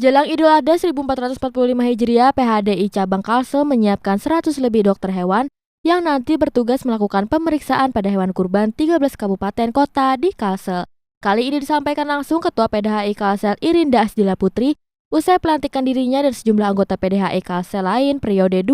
Jelang Idul Adha 1445 Hijriah, PHDI Cabang Kalsel menyiapkan 100 lebih dokter hewan yang nanti bertugas melakukan pemeriksaan pada hewan kurban 13 kabupaten kota di Kalsel. Kali ini disampaikan langsung Ketua PDHI Kalsel Irinda Asdila Putri usai pelantikan dirinya dan sejumlah anggota PDHI Kalsel lain periode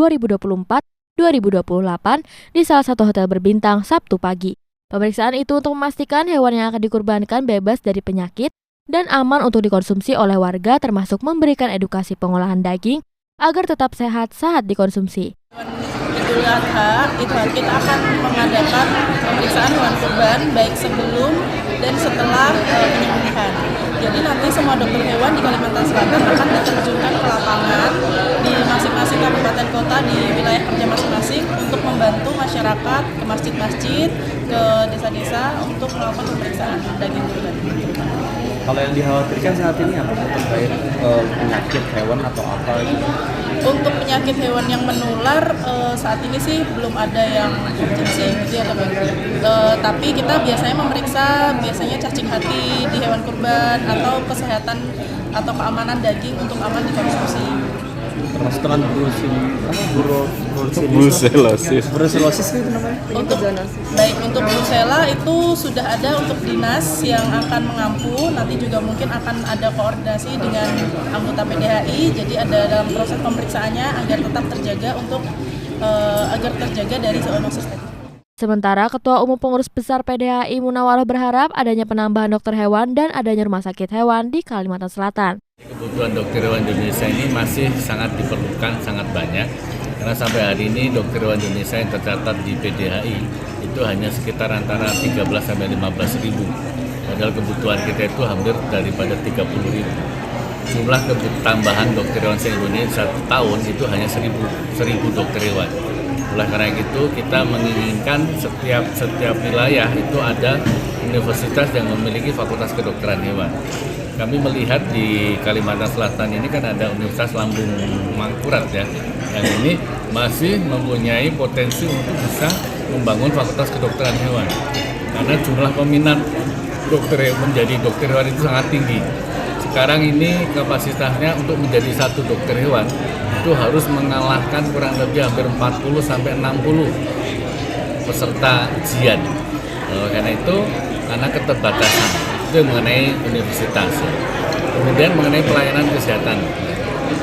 2024-2028 di salah satu hotel berbintang Sabtu pagi. Pemeriksaan itu untuk memastikan hewan yang akan dikurbankan bebas dari penyakit dan aman untuk dikonsumsi oleh warga, termasuk memberikan edukasi pengolahan daging agar tetap sehat saat dikonsumsi. Idul Adha itu kita akan mengadakan pemeriksaan hewan kurban baik sebelum dan setelah penyembelihan. Jadi nanti semua dokter hewan di Kalimantan Selatan akan diterjunkan ke lapangan di masing-masing kabupaten kota di wilayah kerja masing-masing untuk membantu masyarakat ke masjid-masjid, ke desa-desa untuk melakukan pemeriksaan daging kurban. Kalau yang dikhawatirkan saat ini apa terkait penyakit hewan atau apa gitu? Untuk penyakit hewan yang menular saat ini sih belum ada yang urgensi gitu ya teman-teman. Tapi kita biasanya memeriksa cacing hati di hewan kurban atau kesehatan atau keamanan daging untuk aman dikonsumsi. Termasuk dengan brusellosis itu namanya? Untuk brusela itu sudah ada untuk dinas yang akan mengampu, nanti juga mungkin akan ada koordinasi dengan anggota PDHI, jadi ada dalam proses pemeriksaannya agar tetap terjaga dari zoonosis tadi. Sementara Ketua Umum Pengurus Besar PDHI Munawarroh berharap adanya penambahan dokter hewan dan adanya rumah sakit hewan di Kalimantan Selatan. Kebutuhan dokter hewan Indonesia ini masih sangat diperlukan, sangat banyak. Karena sampai hari ini dokter hewan Indonesia yang tercatat di PDHI itu hanya sekitar antara 13 sampai 15 ribu. Padahal kebutuhan kita itu hampir daripada 30 ribu. Jumlah tambahan dokter hewan se-Indonesia satu tahun itu hanya 1.000 dokter hewan. Oleh karena itu kita menginginkan setiap wilayah itu ada universitas yang memiliki fakultas kedokteran hewan. Kami melihat di Kalimantan Selatan ini kan ada Universitas Lambung Mangkurat ya, yang ini masih mempunyai potensi untuk bisa membangun fakultas kedokteran hewan. Karena jumlah peminat menjadi dokter hewan itu sangat tinggi. Sekarang ini kapasitasnya untuk menjadi satu dokter hewan itu harus mengalahkan kurang lebih hampir 40 sampai 60 peserta ujian. Karena itu, karena keterbatasan itu mengenai universitas. Kemudian mengenai pelayanan kesehatan.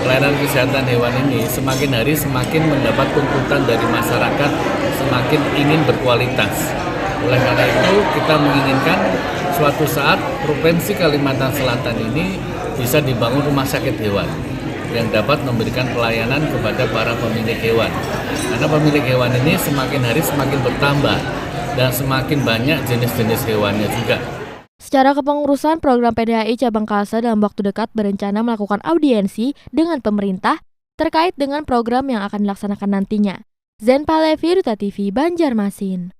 Pelayanan kesehatan hewan ini semakin hari semakin mendapat tuntutan dari masyarakat, semakin ingin berkualitas. Oleh karena itu kita menginginkan suatu saat Provinsi Kalimantan Selatan ini bisa dibangun rumah sakit hewan yang dapat memberikan pelayanan kepada para pemilik hewan. Karena pemilik hewan ini semakin hari semakin bertambah dan semakin banyak jenis-jenis hewannya juga. Secara kepengurusan, program PDHI Cabang Kalsel dalam waktu dekat berencana melakukan audiensi dengan pemerintah terkait dengan program yang akan dilaksanakan nantinya. Zen Palevi, Duta TV, Banjarmasin.